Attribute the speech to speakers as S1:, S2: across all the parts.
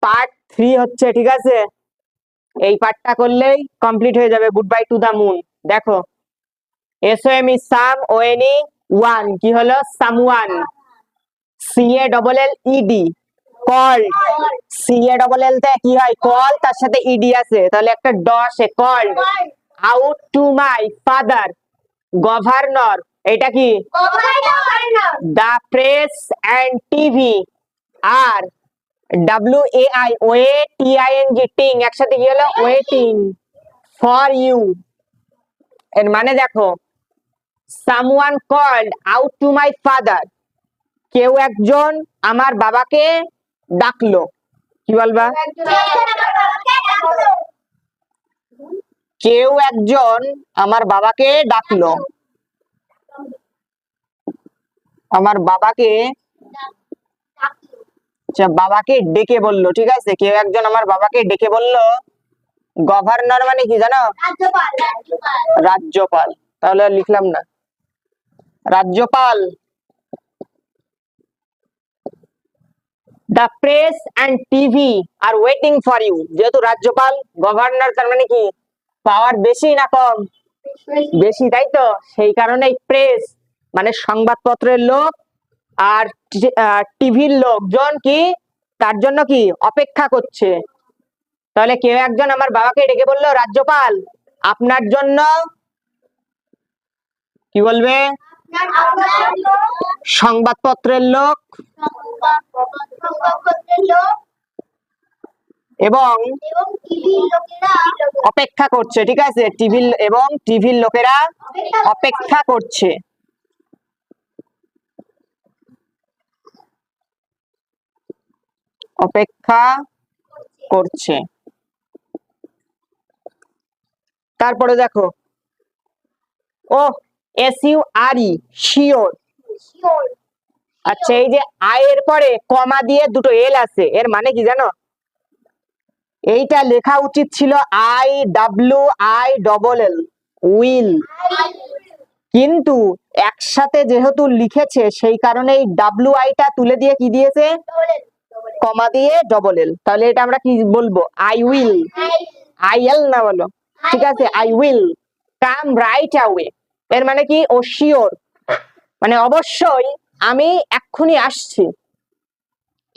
S1: Part 3 হচ্ছে, ঠিক আছে? এই পার্টটা করলেই কমপ্লিট হয়ে যাবে। Good bye to the moon. দেখো, SOM is some, ONE one, কি হলো? সামওয়ান। CALLED কল, CALL তে কি হয়? কল, তার সাথে ED আছে, তাহলে একটা ড আসে, call. Out to my father, governor, এটা কি? দা প্রেস এন্ড টিভি আর WAITING, টিং, একসাথে কি হলো? Waiting for you. এর মানে দেখো, someone called out to my father, কেউ একজন আমার বাবাকে ডাকলো। কি বলবা? কেউ একজন আমার বাবাকে ডাকলো, আমার বাবাকে, বাবাকে ডেকে বললো, ঠিক আছে? কেউ একজন আমার বাবাকে ডেকে বললো। গভর্নর মানে কি জানো? রাজ্যপাল। তাহলে লিখলাম না, রাজ্যপাল। The press and TV are waiting for you, যেহেতু রাজ্যপাল, গভর্নর, তার মানে কি পাওয়ার বেশি না কম? বেশি, তাই তো? সেই কারণে প্রেস মানে সংবাদপত্রের লোক আর টিভির লোকজন কি তার জন্য কি অপেক্ষা করছে। তাহলে কেউ একজন আমার বাবাকে ডেকে বললো, রাজ্যপাল আপনার জন্য, কি বলবে? সংবাদপত্রের লোক এবং অপেক্ষা করছে, ঠিক আছে? টিভির লোকেরা অপেক্ষা করছে। অপেক্ষা করছে। তারপরে দেখো, ও SURE, শিওর। আচ্ছা, এই যে আই এর পরে কমা দিয়ে দুটো এল আছে, এর মানে কি জানো? এইটা লেখা উচিত ছিল IWILL, উইল, কিন্তু একসাথে যেহেতু লিখেছে সেই কারণে এই WI টা তুলে দিয়ে কি দিয়েছে? কমা দিয়ে ডবল এল। তাহলে এটা আমরা কি বলবো? আই উইল, IL না বলো, ঠিক আছে? I will come right away. এর মানে কি? ও শিওর, মানে অবশ্যই আমি এক্ষুনি আসছি।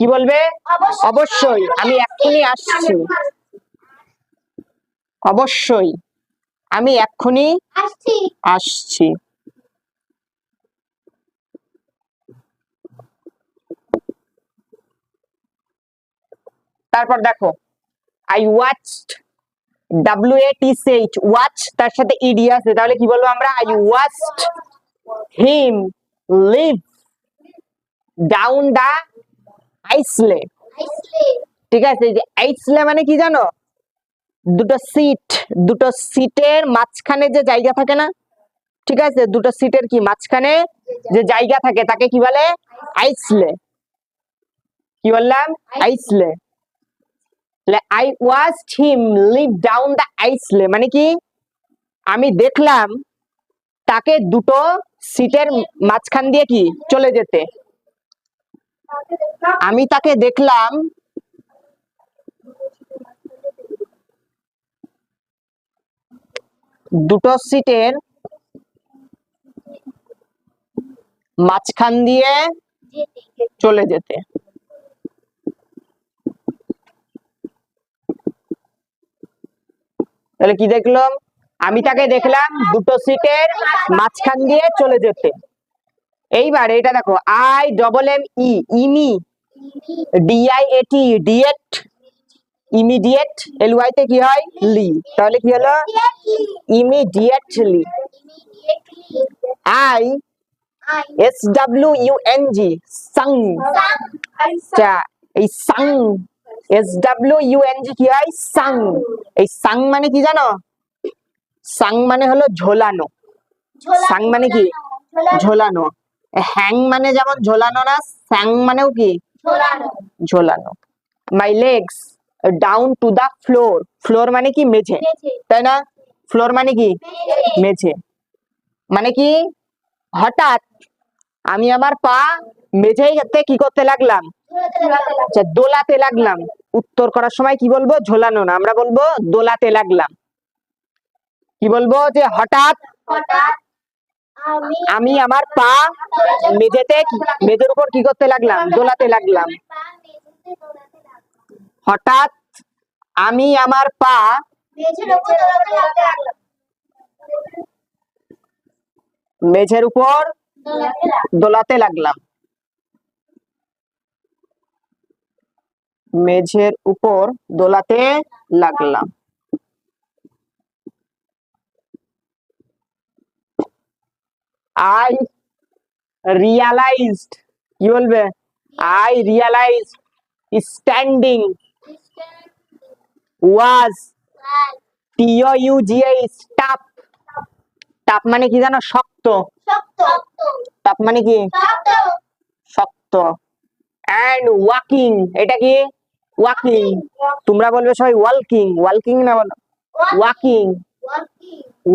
S1: কি বলবে? অবশ্যই আমি এক্ষুনি আসছি, অবশ্যই আমি এক্ষুনি আসছি। তারপর দেখো, আই ওয়াচড, WATCH, ওয়াচ, তার সাথে ED আছে, তাহলে কি বলবো আমরা? I watched him live down the aisle, ঠিক আছে? এই যে আইসলে মানে কি জানো? দুটো সিটের মাঝখানে যে জায়গা থাকে না, ঠিক আছে? দুটো সিটের কি মাঝখানে যে জায়গা থাকে তাকে কি বলে? আইসলে। কি বললাম? আইসলে। I watched him live down the আইসলে মানে কি? আমি দেখলাম তাকে দুটো সিটের মাঝখান দিয়ে কি চলে যেতে। আমি তাকে দেখলাম দুটো সিটের মাঝখান দিয়ে চলে যেতে। তাহলে কি দেখলাম? আমি তাকে দেখলাম দুটো সিটের মাঝখান দিয়ে চলে যেতে। এইবার এটা দেখো, IMME, ইমি, DIAT, ডিয়েট, ইমিডিয়েট, LY তে কি হয়? লি। তাহলে কি হলো? ইমিডিয়েটলি। SWUNG, সাং। আচ্ছা, এই সাং, SWUNG কি হয়? সাং। এই সাং মানে কি জানো? সাং মানে হলো ঝোলানো। সাং মানে কি? ঝোলানো। হ্যাং মানে যেমন ঝোলানো না, স্যাং মানেও কি? ঝোলানো। My legs down to the floor, floor মানে কি? মেঝে, তাই না? ফ্লোর মানে কি? মেঝে। মানে কি? হঠাৎ আমি আমার পা মেঝেতে কি করতে লাগলাম? আচ্ছা, দোলাতে লাগলাম। উত্তর করার সময় কি বলবো? ঝোলানো না, আমরা বলবো দোলাতে লাগলাম। কি বলবো? যে হঠাৎ আমি আমার পা মেঝের উপর কি করতে লাগলাম? দোলাতে লাগলাম। হঠাৎ আমি আমার পা মেঝের উপর দোলাতে লাগলাম। মেঝের উপর দোলাতে লাগলাম। I realized, কি বলবে? I realized standing was TOUGH tough. tough মানে কি জানো? শক্ত। tough মানে কি? শক্ত। and walking, এটা কি? walking, তোমরা বলবে সবাই walking, walking না বলো walking,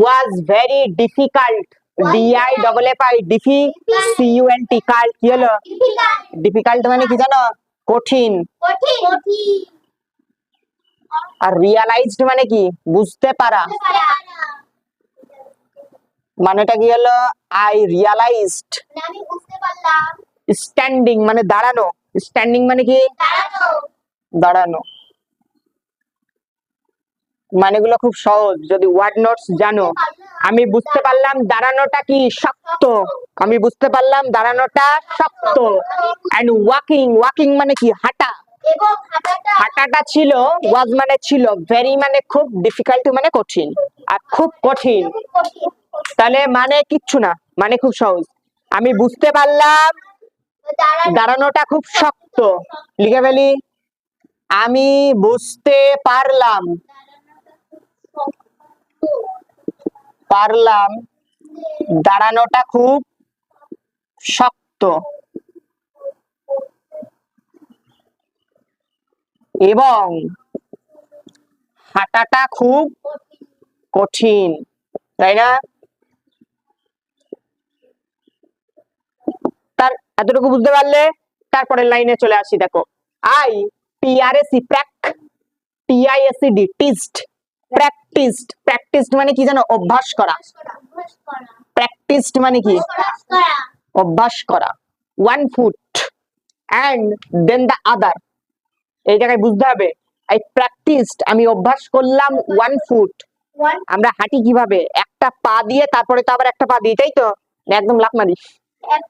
S1: was very difficult, DIFFI, difficult, cult কি হলো? difficult মানে কি জানো? কঠিন। আর realized মানে কি? বুঝতে পারা। মানেটা কি হলো? I realized standing মানে দাঁড়ানো, standing মানে কি? দাঁড়ানো। মানেগুলো খুব সহজ, যদি ওয়ার্ড নোটস জানো। আমি বুঝতে পারলাম দাঁড়ানোটা কি? শক্ত। আমি বুঝতে পারলাম দাঁড়ানোটা শক্ত। এন্ড ওয়াকিং, ওয়াকিং মানে কি? হাঁটা। হাঁটাটা ছিল, ওয়াজ মানে ছিল, ভেরি মানে খুব, ডিফিকাল্ট মানে কঠিন। আর খুব কঠিন তাহলে মানে কিচ্ছু না, মানে খুব সহজ। আমি বুঝতে পারলাম দাঁড়ানোটা খুব শক্ত। লিখে ফেলি, আমি বুঝতে পারলাম দাঁড়ানোটা খুব শক্ত এবং হাঁটাটা খুব কঠিন, তাই না? তার এতটুকু বুঝতে পারলে তারপরে লাইনে চলে আসি। দেখো, I PRAC TISED টিস্ট, practised. Practised মানে কি জানো? অভ্যাস করা। প্র্যাকটিসড মানে কি? অভ্যাস করা। 1 foot and then the other, এই জায়গায় বুঝতে হবে আই প্র্যাকটিসড, আমি অভ্যাস করলাম 1 foot। আমরা হাঁটি কিভাবে? একটা পা দিয়ে, তারপরে তো আবার একটা পা দিই, তাই তো? একদম লাফ মারিস,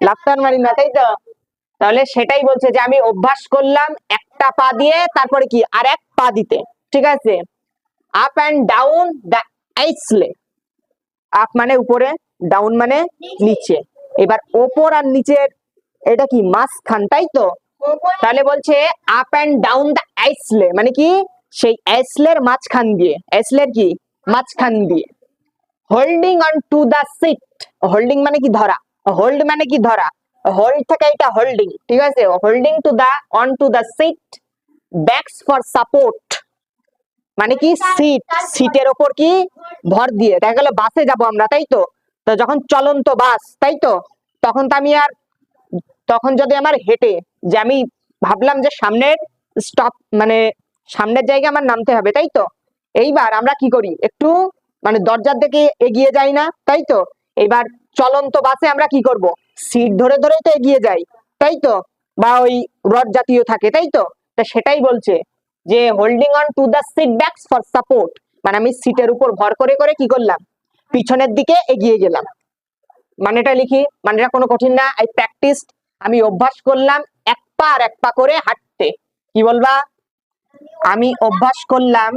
S1: লাফটার মারি না, তাই তো? তাহলে সেটাই বলছে যে আমি অভ্যাস করলাম একটা পা দিয়ে, তারপরে কি আর এক পা দিতে। ঠিক আছে? Up and down the aisle. Up মানে উপরে, ডাউন মানে নিচে। এবার ওপর আর নিচের এটা কি? মাঝখান, তাই তো? তাহলে বলছে আপ অ্যান্ড ডাউন দ্য আইসলে মানে কি? সেই আইসলের মাঝখান দিয়ে। আইসলের কি? মাঝখান দিয়ে। Holding on to the seat, holding মানে কি? ধরা। হোল্ড মানে কি? ধরা। হোল্ড থেকে এটা হোল্ডিং, ঠিক আছে? Holding to the, on to the seat, backs for support মানে কি? সিট, সিটের ওপর কি? ভর দিয়ে। দেখা গেল বাসে যাব আমরা, তাই তো? তো যখন চলন্ত বাস, তাই তো? তখন তো আমি আর, তখন যদি আমার হেঁটে, যে আমি ভাবলাম যে সামনের স্টপ মানে সামনের জায়গায় আমার নামতে হবে, তাই তো? এইবার আমরা কি করি? একটু মানে দরজার দিকে এগিয়ে যাই না, তাই তো? এবার চলন্ত বাসে আমরা কি করব? সিট ধরে ধরে তো এগিয়ে যাই, তাই তো? বা ওই রড জাতীয় থাকে, তাই তো? তা সেটাই বলছে যে holding on to the seat backs for support, মানে আমি সিটের উপর ভর করে করে কি করলাম? পিছনের দিকে এগিয়ে গেলাম। মানেটা লিখি, মানেটা কোনো কঠিন না। আই প্র্যাকটিসড, আমি অভ্যাস করলাম এক পা আর এক পা করে হাঁটতে। কি বলবা? আমি অভ্যাস করলাম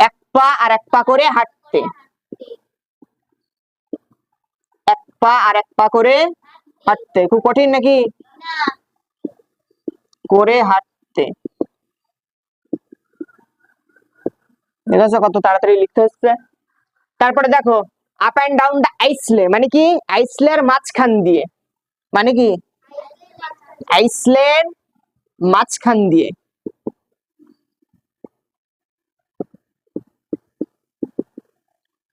S1: এক পা আর এক পা করে হাঁটতে। এক পা আর এক পা করে হাঁটতে খুব কঠিন নাকি? করে হাঁটতে। দেখেছো কত তাড়াতাড়ি লিখতে হচ্ছে। তারপরে দেখো, আপ অ্যান্ড ডাউন দ্য আইসলে মানে কি? আইসলের মাঝখান দিয়ে মানে কি? আইসলের মাঝখান দিয়ে।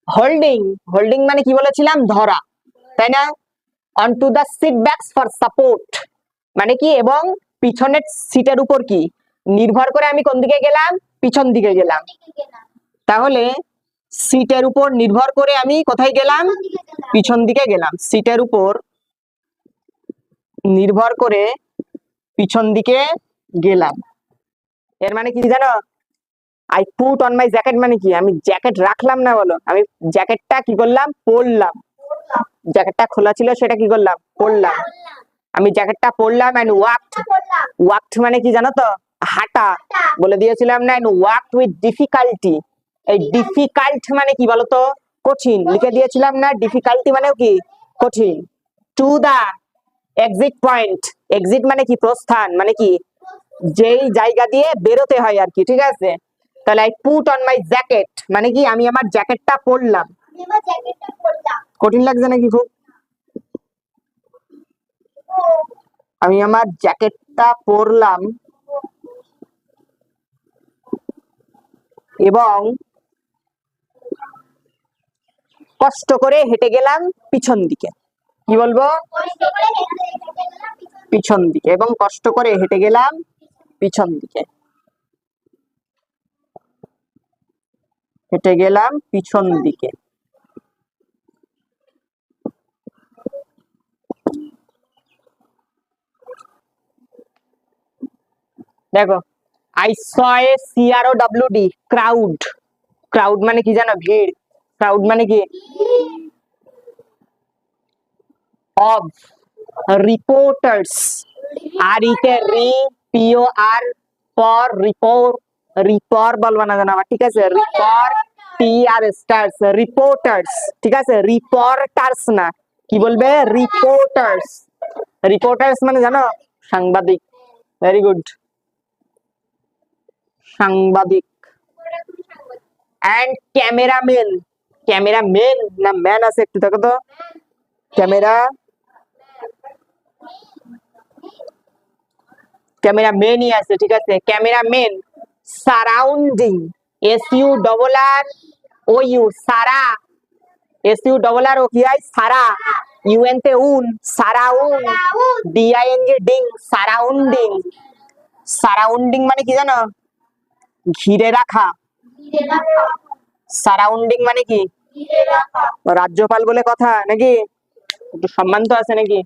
S1: হোল্ডিং, হোল্ডিং মানে কি বলেছিলাম? ধরা, তাই না? On to the seat backs for support মানে কি? এবং পিছনের সিটের উপর কি? নির্ভর করে আমি কোন দিকে গেলাম, পিছন দিকে গেলাম। তাহলে সিটের উপর নির্ভর করে আমি কোথায় গেলাম, পিছন দিকে গেলাম। সিটের উপর নির্ভর করে পিছন দিকে গেলাম। এর মানে কি জানো, I put on my jacket মানে কি, আমি জ্যাকেট রাখলাম না, বলো আমি জ্যাকেটটা কি করলাম, পরলাম। জ্যাকেটটা খোলা ছিল সেটা কি করলাম, পরলাম। আমি জ্যাকেটটা পরলাম এন্ড ওয়াকড। ওয়াকড মানে কি জানো তো, হাঁটা। বলে দিয়েছিলাম না, এন্ড ওয়াকড উইথ ডিফিকাল্টি। এই ডিফিকাল্ট মানে কি বলতো, কঠিন। লিখে দিয়েছিলাম না, ডিফিকাল্টি মানে কি, কঠিন। To the exit point. Exit মানে কি, প্রস্থান, মানে কি যেই জায়গা দিয়ে বেরোতে হয় আর কি, ঠিক আছে। তাহলে I put on my jacket মানে কি, আমি আমার জ্যাকেটটা পরলাম। কঠিন লাগছে নাকি খুব? আমি আমার জ্যাকেটটা পরলাম এবং কষ্ট করে হেঁটে গেলাম পিছন দিকে। কি বলবো, পিছন দিকে, এবং কষ্ট করে হেঁটে গেলাম পিছন দিকে। হেঁটে গেলাম পিছন দিকে। দেখো, I saw A CROWD, crowd. Crowd মানে কি জানো, ভিড়। ক্রাউড মানে কি, অফ রিপোর্টার্স। আর ইতে রি, POR, পর, রিপোর্ট। রিপর বলবা না জানো আবার, ঠিক আছে। রিপর, TR স্টার্স, রিপোর্টার্স, ঠিক আছে। রিপোর্টার্স না, কি বলবে, রিপোর্টার্স। রিপোর্টার্স মানে জানো, সাংবাদিক। ভেরি গুড, সাংবাদিক। And cameraman. ক্যামেরাম্যান না ম্যান আছে, একটু দেখো তো। ক্যামেরা, ক্যামেরাম্যানই আছে, ঠিক আছে। ক্যামেরাম্যান। সারাউন্ডিং, SURROU, সারা। SURRO কি হয়, সারা। UN তে উন, সারাউন্ড। DING, ডিং, সারাউন্ডিং। সারাউন্ডিং মানে কি জানো, ঘিরে রাখা। সারাউন্ডিং মানে কি, রাজ্যপাল বলে কথা নাকি, একটু সম্মান তো আছে নাকি।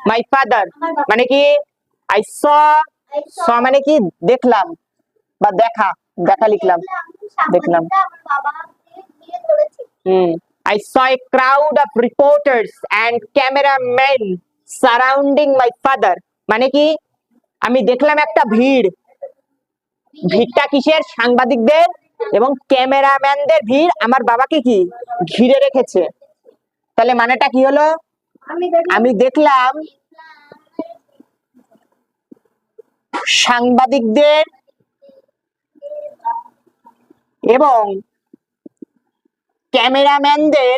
S1: মাই ফাদার মানে কি, আই স, মানে কি দেখলাম বা দেখা, দেখা লিখলাম, দেখলাম। I saw a crowd of reporters and cameramen surrounding my father মানে কি, আমি দেখলাম একটা ভিড়। ভিড়টা কিসের, সাংবাদিকদের এবং ক্যামেরাম্যানদের ভিড় আমার বাবাকে কি ঘিরে রেখেছে। তাহলে মানেটা কি হলো, আমি দেখলাম সাংবাদিকদের এবং ক্যামেরাম্যানদের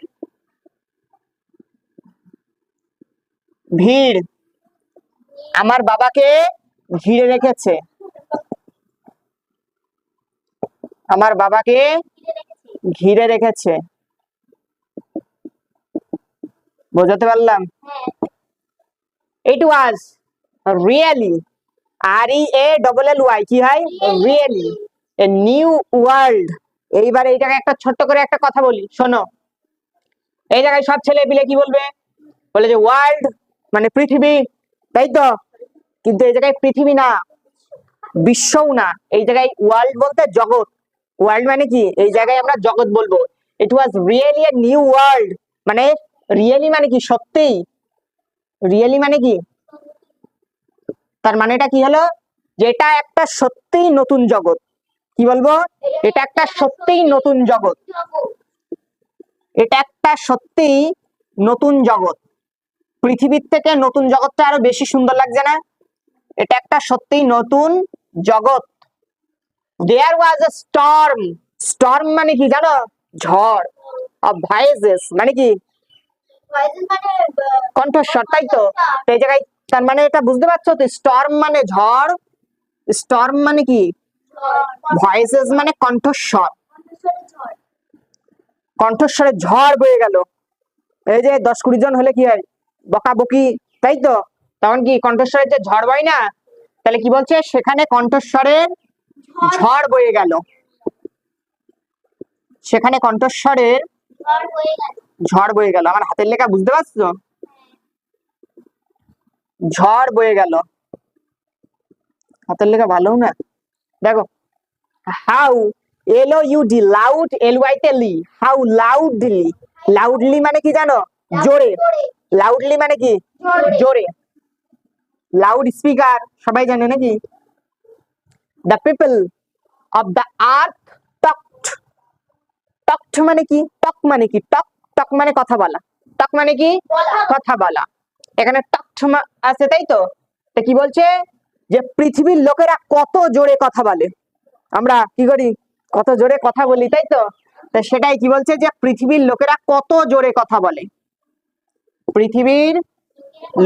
S1: ভিড় আমার বাবাকে ঘিরে রেখেছে। আমার বাবাকে ঘিরে রেখেছে, বোঝাতে পারলাম। ইট ওয়াজ রিয়েলি, REALLY কি হয়, রিয়েলি, এ নিউ ওয়ার্ল্ড। এইবার এই জায়গায় একটা ছোট্ট করে একটা কথা বলি, শোনো। এই জায়গায় সব ছেলে পিলে কি বলবে, বলে যে ওয়ার্ল্ড মানে পৃথিবী, তাই তো। কিন্তু এই জায়গায় পৃথিবী না, বিশ্বও না, এই জায়গায় ওয়ার্ল্ড বলতে জগৎ। ওয়ার্ল্ড মানে কি, এই জায়গায় আমরা জগৎ বলবো। It was really a new world মানে, রিয়েলি মানে কি, সত্যি। রিয়েলি মানে কি, তার মানেটা কি হলো, যেটা একটা সত্যিই নতুন জগৎ। কি বলবো, এটা একটা সত্যিই নতুন জগৎ। এটা একটা সত্যিই নতুন জগৎ। পৃথিবীর থেকে নতুন জগৎটা আরো বেশি সুন্দর লাগছে না। এটা একটা সত্যিই নতুন জগৎ। There was a storm. Storm মানে কি জানো, ঝড়। Of voices মানে কি, কণ্ঠস্বর, তাই তো। এই জায়গায় তার মানে এটা বুঝতে পারছো তো, স্টর্ম মানে ঝড়, স্টর্ম মানে কি, ভয়েসেস মানে কণ্ঠস্বর। কণ্ঠস্বরে ঝড় বয়ে গেল। এই যে 10-20 জন হলে কি হয়, বকাবকি, তাই তো। তখন কি কণ্ঠস্বরের যে ঝড় বয় না, তাহলে কি বলছে, সেখানে কণ্ঠস্বরের ঝড় বয়ে গেল। সেখানে কণ্ঠস্বরের ঝড় বয়ে গেল। আমার হাতের লেখা বুঝতে পারছো? ঝড় বয়ে গেল। হাতের লেখা ভালো না। দেখো, how, LOUD, loud, LYT, how loudly. Loudly মানে কি জানো? জোরে। লাউডলি মানে কি? জোরে। লাউড স্পিকার সবাই জানে নাকি? The people of the earth talked. Talked মানে কি? টক মানে কি? টক, টক মানে কথা বলা। টক মানে কি? কথা বলা। এখানে টকড আছে, তাই তো? তা কি বলছে, যে পৃথিবীর লোকেরা কত জোরে কথা বলে। আমরা কি করি? কত জোরে কথা বলি, তাই তো? তা সেটাই কি বলছে, যে পৃথিবীর লোকেরা কত জোরে কথা বলে। পৃথিবীর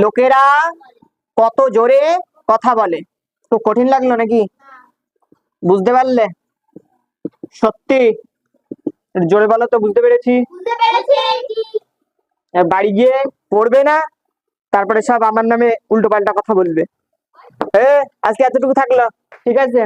S1: লোকেরা কত জোরে কথা বলে। তো কঠিন লাগলো নাকি? বুঝতে পারলে? সত্যি জোরে বলো তো। বুঝতে পেরেছি। বাড়ি গিয়ে পড়বে না, তারপরে সব আমার নামে উল্টো পাল্টা কথা বলবে। আজকে এতটুকু থাকলো, ঠিক আছে?